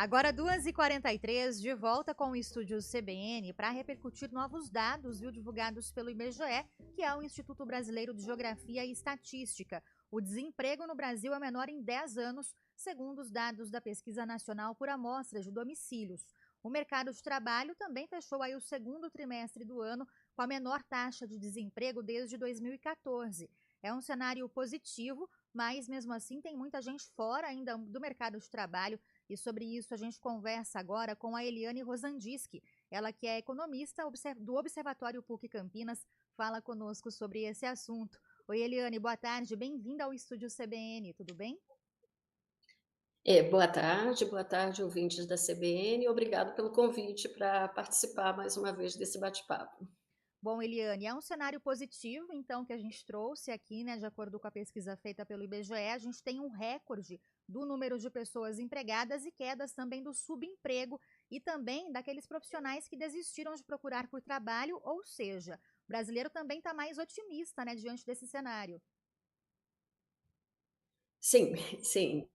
Agora 2h43, de volta com o estúdio CBN para repercutir novos dados, divulgados pelo IBGE, que é o Instituto Brasileiro de Geografia e Estatística. O desemprego no Brasil é menor em 10 anos, segundo os dados da Pesquisa Nacional por Amostras de Domicílios. O mercado de trabalho também fechou aí o segundo trimestre do ano com a menor taxa de desemprego desde 2014. É um cenário positivo, mas mesmo assim tem muita gente fora ainda do mercado de trabalho. E sobre isso a gente conversa agora com a Eliane Rosandiski, ela que é economista do Observatório PUC Campinas, fala conosco sobre esse assunto. Oi, Eliane, boa tarde, bem-vinda ao estúdio CBN, tudo bem? Boa tarde, ouvintes da CBN. Obrigado pelo convite para participar mais uma vez desse bate-papo. Bom, Eliane, é um cenário positivo, então, que a gente trouxe aqui, né? De acordo com a pesquisa feita pelo IBGE, a gente tem um recorde do número de pessoas empregadas e quedas também do subemprego e também daqueles profissionais que desistiram de procurar por trabalho, ou seja, o brasileiro também está mais otimista, né, diante desse cenário. Sim, sim.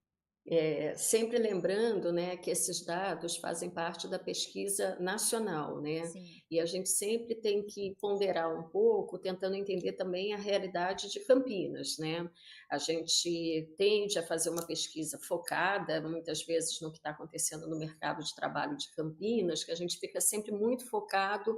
Sempre lembrando, né, que esses dados fazem parte da pesquisa nacional, né, Sim. e a gente sempre tem que ponderar um pouco, tentando entender também a realidade de Campinas, né. A gente tende a fazer uma pesquisa focada, muitas vezes, no que está acontecendo no mercado de trabalho de Campinas, que a gente fica sempre muito focado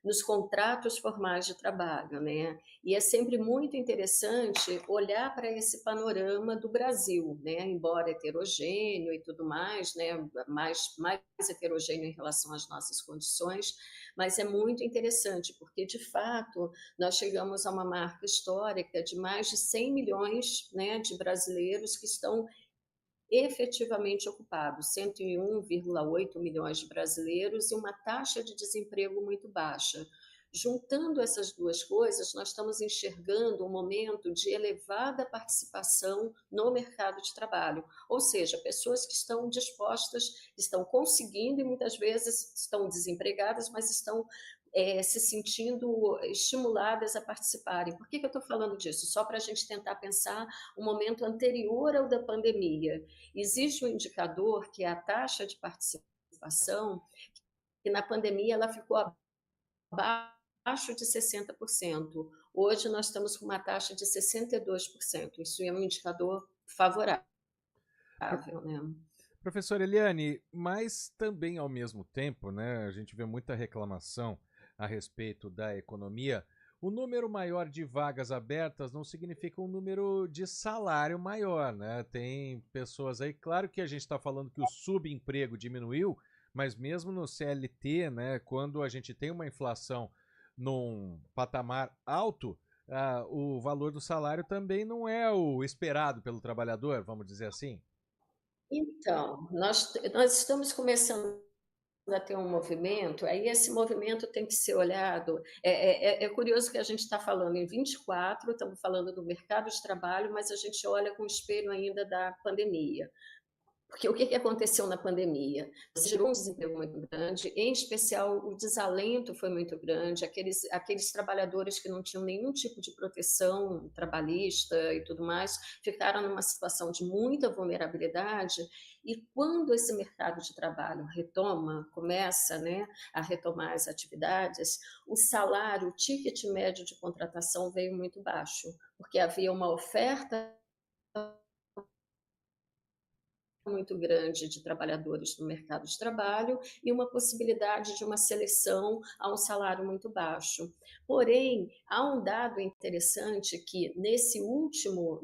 nos contratos formais de trabalho, né. E é sempre muito interessante olhar para esse panorama do Brasil, né, embora heterogêneo e tudo mais, né, mais heterogêneo em relação às nossas condições, mas é muito interessante, porque, de fato, nós chegamos a uma marca histórica de mais de 100 milhões, né, de brasileiros que estão efetivamente ocupados, 101,8 milhões de brasileiros e uma taxa de desemprego muito baixa. Juntando essas duas coisas, nós estamos enxergando um momento de elevada participação no mercado de trabalho, ou seja, pessoas que estão dispostas, estão conseguindo e muitas vezes estão desempregadas, mas estão se sentindo estimuladas a participarem. Por que eu estou falando disso? Só para a gente tentar pensar um momento anterior ao da pandemia. Existe um indicador que é a taxa de participação, que na pandemia ela ficou abaixo de 60%. Hoje nós estamos com uma taxa de 62%. Isso é um indicador favorável, Pro- né? Professora Eliane, mas também ao mesmo tempo, né, a gente vê muita reclamação a respeito da economia. O número maior de vagas abertas não significa um número de salário maior, né? Tem pessoas aí, claro que a gente está falando que o subemprego diminuiu, mas mesmo no CLT, né, quando a gente tem uma inflação num patamar alto, o valor do salário também não é o esperado pelo trabalhador, vamos dizer assim. Então, nós estamos começando a ter um movimento, aí esse movimento tem que ser olhado. É curioso que a gente está falando em 24, estamos falando do mercado de trabalho, mas a gente olha com o espelho ainda da pandemia. Porque o que aconteceu na pandemia? Você gerou um desemprego muito grande, em especial o desalento foi muito grande, aqueles trabalhadores que não tinham nenhum tipo de proteção trabalhista e tudo mais, ficaram numa situação de muita vulnerabilidade, e quando esse mercado de trabalho retoma, começa, né, a retomar as atividades, o salário, o ticket médio de contratação veio muito baixo, porque havia uma oferta muito grande de trabalhadores no mercado de trabalho e uma possibilidade de uma seleção a um salário muito baixo. Porém, há um dado interessante que nesse último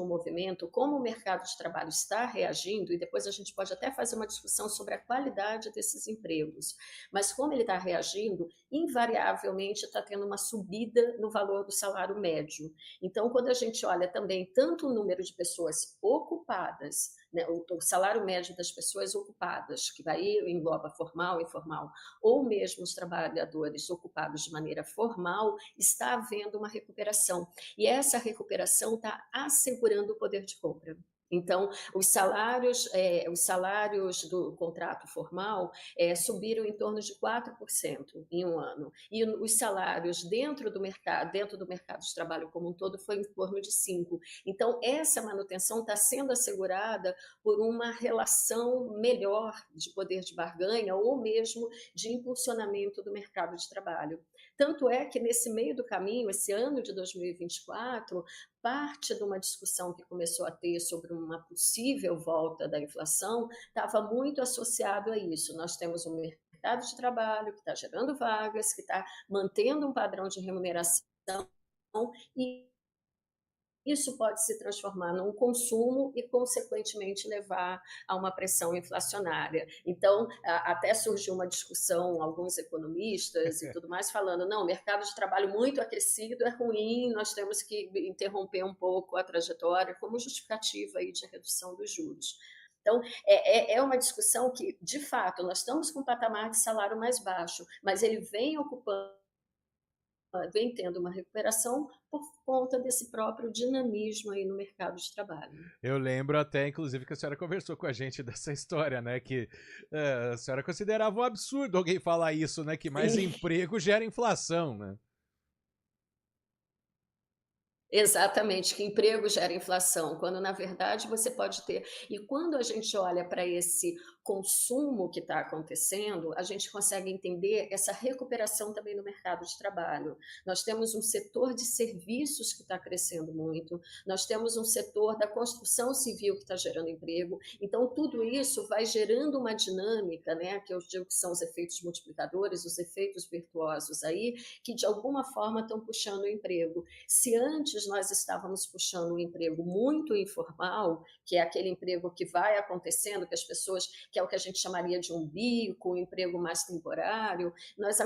movimento, como o mercado de trabalho está reagindo, e depois a gente pode até fazer uma discussão sobre a qualidade desses empregos, mas como ele está reagindo, invariavelmente está tendo uma subida no valor do salário médio. Então, quando a gente olha também tanto o número de pessoas ocupadas, né, o salário médio das pessoas ocupadas, que daí engloba formal, informal, ou mesmo os trabalhadores ocupados de maneira formal, está havendo uma recuperação. E essa recuperação está assegurando o poder de compra. Então, os salários do contrato formal subiram em torno de 4% em um ano. E os salários dentro do mercado de trabalho como um todo, foi em torno de 5%. Então, essa manutenção está sendo assegurada por uma relação melhor de poder de barganha ou mesmo de impulsionamento do mercado de trabalho. Tanto é que, nesse meio do caminho, esse ano de 2024, parte de uma discussão que começou a ter sobre uma possível volta da inflação estava muito associado a isso. Nós temos um mercado de trabalho que está gerando vagas, que está mantendo um padrão de remuneração, e isso pode se transformar num consumo e, consequentemente, levar a uma pressão inflacionária. Então, até surgiu uma discussão, alguns economistas e tudo mais, falando, não, o mercado de trabalho muito aquecido é ruim, nós temos que interromper um pouco a trajetória como justificativa aí de redução dos juros. Então, é uma discussão que, de fato, nós estamos com um patamar de salário mais baixo, mas ele vem tendo uma recuperação por conta desse próprio dinamismo aí no mercado de trabalho. Eu lembro até, inclusive, que a senhora conversou com a gente dessa história, né? Que a senhora considerava um absurdo alguém falar isso, né? Que mais emprego gera inflação, né? Exatamente, que emprego gera inflação, quando na verdade você pode ter. E quando a gente olha para esse consumo que está acontecendo, a gente consegue entender essa recuperação também no mercado de trabalho. Nós temos um setor de serviços que está crescendo muito, nós temos um setor da construção civil que está gerando emprego, então tudo isso vai gerando uma dinâmica, né, que eu digo que são os efeitos multiplicadores, os efeitos virtuosos aí, que de alguma forma estão puxando o emprego. Se antes nós estávamos puxando um emprego muito informal, que é aquele emprego que vai acontecendo, que as pessoas, que é o que a gente chamaria de um bico, um emprego mais temporário, nós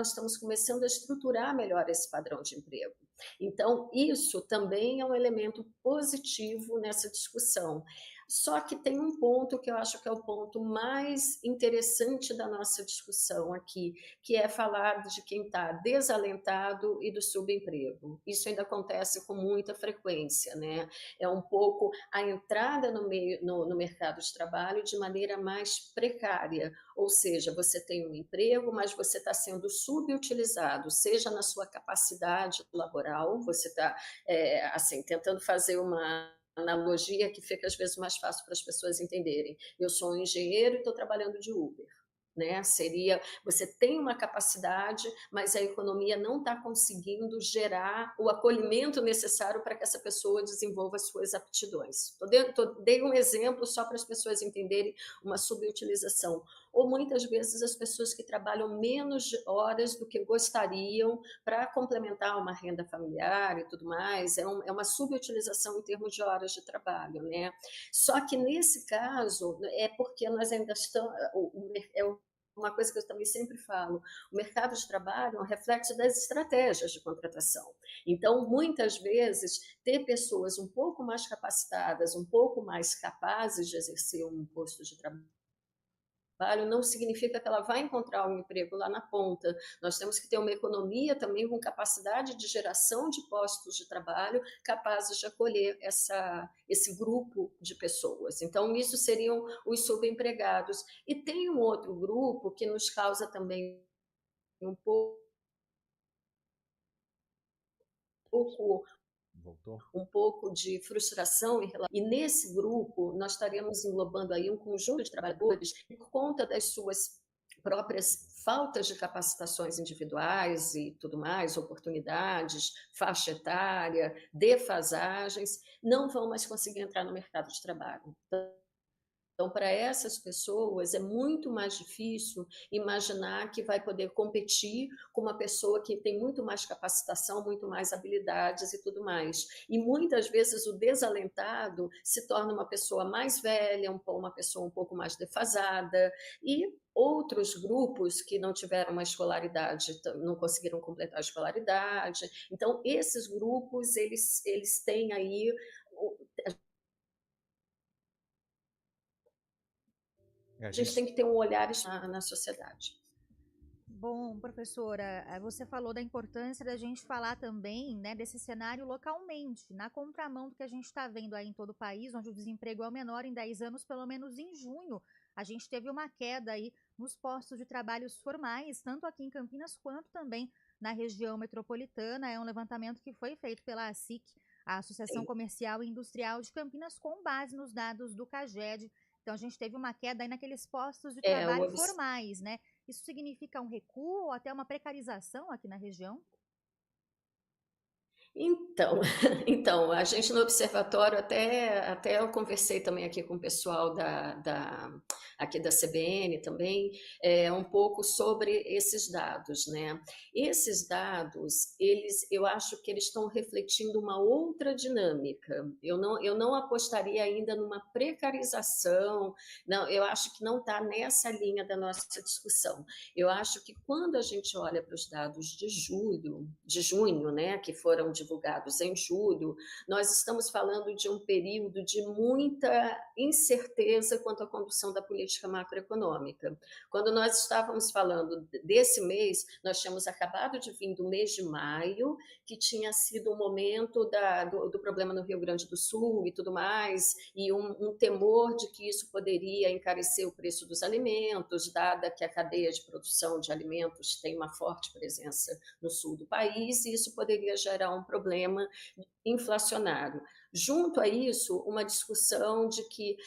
estamos começando a estruturar melhor esse padrão de emprego. Então, isso também é um elemento positivo nessa discussão. Só que tem um ponto que eu acho que é o ponto mais interessante da nossa discussão aqui, que é falar de quem está desalentado e do subemprego. Isso ainda acontece com muita frequência, né? É um pouco a entrada no mercado de trabalho de maneira mais precária, ou seja, você tem um emprego, mas você está sendo subutilizado, seja na sua capacidade laboral, você está assim, tentando fazer uma analogia que fica às vezes mais fácil para as pessoas entenderem. Eu sou um engenheiro e estou trabalhando de Uber. Né? Seria, você tem uma capacidade, mas a economia não está conseguindo gerar o acolhimento necessário para que essa pessoa desenvolva as suas aptidões. Dei um exemplo só para as pessoas entenderem uma subutilização. Ou muitas vezes as pessoas que trabalham menos horas do que gostariam para complementar uma renda familiar e tudo mais, é uma subutilização em termos de horas de trabalho, né? Só que nesse caso, é porque nós ainda estamos, uma coisa que eu também sempre falo, o mercado de trabalho é um reflexo das estratégias de contratação. Então, muitas vezes, ter pessoas um pouco mais capacitadas, um pouco mais capazes de exercer um posto de trabalho não significa que ela vai encontrar um emprego lá na ponta. Nós temos que ter uma economia também com capacidade de geração de postos de trabalho capazes de acolher esse grupo de pessoas. Então, isso seriam os subempregados. E tem um outro grupo que nos causa também um pouco Voltou? Um pouco de frustração e nesse grupo nós estaremos englobando aí um conjunto de trabalhadores que, por conta das suas próprias faltas de capacitações individuais e tudo mais, oportunidades, faixa etária, defasagens, não vão mais conseguir entrar no mercado de trabalho. Então, para essas pessoas, é muito mais difícil imaginar que vai poder competir com uma pessoa que tem muito mais capacitação, muito mais habilidades e tudo mais. E muitas vezes o desalentado se torna uma pessoa mais velha, uma pessoa um pouco mais defasada, e outros grupos que não tiveram uma escolaridade, não conseguiram completar a escolaridade. Então, esses grupos, eles têm aí... A gente tem que ter um olhar na sociedade. Bom, professora, você falou da importância da gente falar também, né, desse cenário localmente, na contramão do que a gente está vendo aí em todo o país, onde o desemprego é o menor em 10 anos, pelo menos em junho, a gente teve uma queda aí nos postos de trabalhos formais, tanto aqui em Campinas quanto também na região metropolitana. É um levantamento que foi feito pela ASIC, a Associação Sim. Comercial e Industrial de Campinas, com base nos dados do CAGED. Então, a gente teve uma queda aí naqueles postos de É, o trabalho formais, né? Isso significa um recuo ou até uma precarização aqui na região? Então, então, a gente no observatório, até eu conversei também aqui com o pessoal aqui da CBN também, um pouco sobre esses dados, né? Esses dados, eu acho que eles estão refletindo uma outra dinâmica. Eu não apostaria ainda numa precarização, não, eu acho que não está nessa linha da nossa discussão. Eu acho que quando a gente olha para os dados de junho, né, que foram divulgados em julho, nós estamos falando de um período de muita incerteza quanto à condução da política macroeconômica. Quando nós estávamos falando desse mês, nós tínhamos acabado de vir do mês de maio, que tinha sido o momento do problema no Rio Grande do Sul e tudo mais, e um temor de que isso poderia encarecer o preço dos alimentos, dada que a cadeia de produção de alimentos tem uma forte presença no sul do país, e isso poderia gerar um problema inflacionário. Junto a isso, uma discussão de que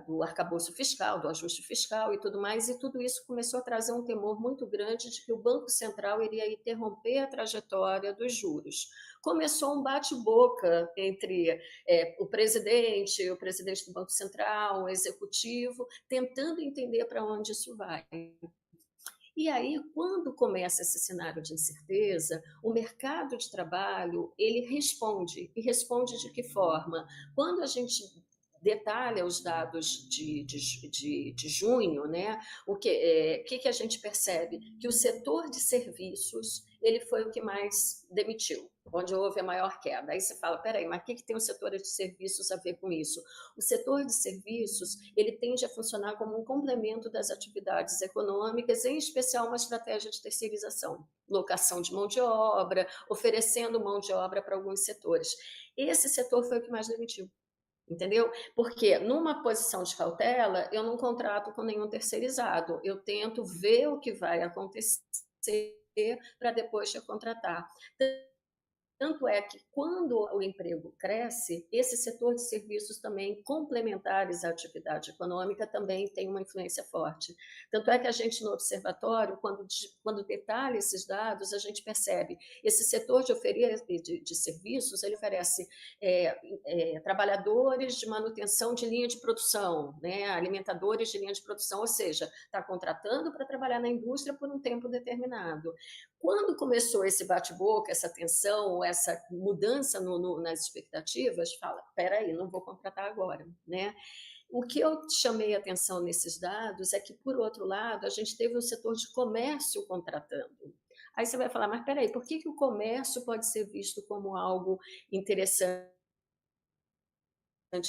do arcabouço fiscal, do ajuste fiscal e tudo mais, e tudo isso começou a trazer um temor muito grande de que o Banco Central iria interromper a trajetória dos juros. Começou um bate-boca entre o presidente do Banco Central, o executivo, tentando entender para onde isso vai. E aí, quando começa esse cenário de incerteza, o mercado de trabalho, ele responde. E responde de que forma? Quando a gente detalha os dados de junho, né, que a gente percebe? Que o setor de serviços ele foi o que mais demitiu, onde houve a maior queda. Aí você fala, peraí, mas o que tem o setor de serviços a ver com isso? O setor de serviços, ele tende a funcionar como um complemento das atividades econômicas, em especial uma estratégia de terceirização, locação de mão de obra, oferecendo mão de obra para alguns setores. Esse setor foi o que mais demitiu. Entendeu? Porque numa posição de cautela, eu não contrato com nenhum terceirizado, eu tento ver o que vai acontecer para depois te contratar. Tanto é que, quando o emprego cresce, esse setor de serviços também, complementares à atividade econômica, também tem uma influência forte. Tanto é que a gente, no observatório, quando detalha esses dados, a gente percebe esse setor de serviços, ele oferece trabalhadores de manutenção de linha de produção, né, alimentadores de linha de produção, ou seja, está contratando para trabalhar na indústria por um tempo determinado. Quando começou esse bate-boca, essa tensão, essa mudança nas expectativas, fala, peraí, não vou contratar agora, né? O que eu chamei a atenção nesses dados é que, por outro lado, a gente teve um setor de comércio contratando. Aí você vai falar, mas peraí, por que o comércio pode ser visto como algo interessante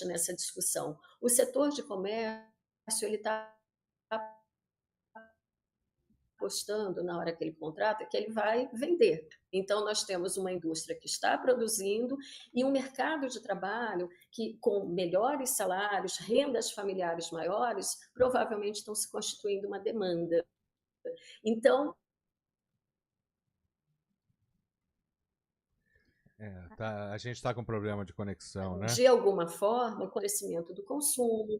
nessa discussão? O setor de comércio, ele está apostando na hora que ele contrata que ele vai vender. Então, nós temos uma indústria que está produzindo e um mercado de trabalho que, com melhores salários, rendas familiares maiores, provavelmente estão se constituindo uma demanda. Então, a gente está com problema de conexão, né? de alguma forma, o crescimento do consumo.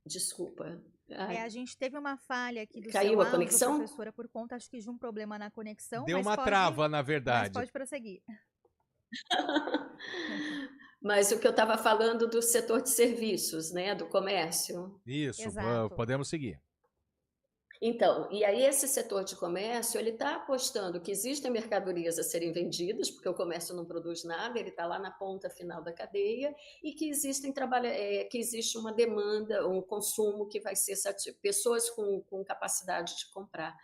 Desculpa. A gente teve uma falha aqui do Caiu seu a áudio, conexão? professora, por conta, acho que de um problema na conexão. Deu mas uma trava, na verdade. Mas pode prosseguir. Mas o que eu estava falando do setor de serviços, né, do comércio. Isso, Exato. podemos seguir. Então, e aí esse setor de comércio, ele está apostando que existem mercadorias a serem vendidas, porque o comércio não produz nada, ele está lá na ponta final da cadeia, e que que existe uma demanda, um consumo que vai ser pessoas com capacidade de comprar.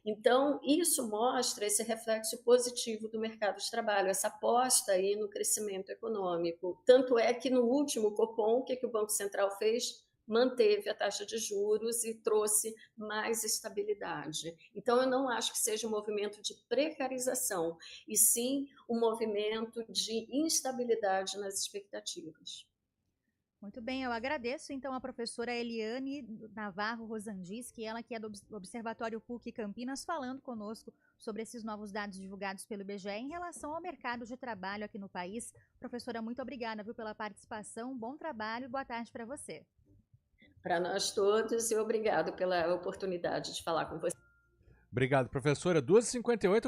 Então, isso mostra esse reflexo positivo do mercado de trabalho, essa aposta aí no crescimento econômico. Tanto é que no último Copom, o que o Banco Central fez? manteve a taxa de juros e trouxe mais estabilidade. Então, eu não acho que seja um movimento de precarização, e sim um movimento de instabilidade nas expectativas. Muito bem, eu agradeço então a professora Eliane Navarro Rosandis, ela que é do Observatório PUC Campinas, falando conosco sobre esses novos dados divulgados pelo IBGE em relação ao mercado de trabalho aqui no país. Professora, muito obrigada, viu, pela participação, bom trabalho e boa tarde para você. Para nós todos, e obrigado pela oportunidade de falar com você. Obrigado, professora. 2h58,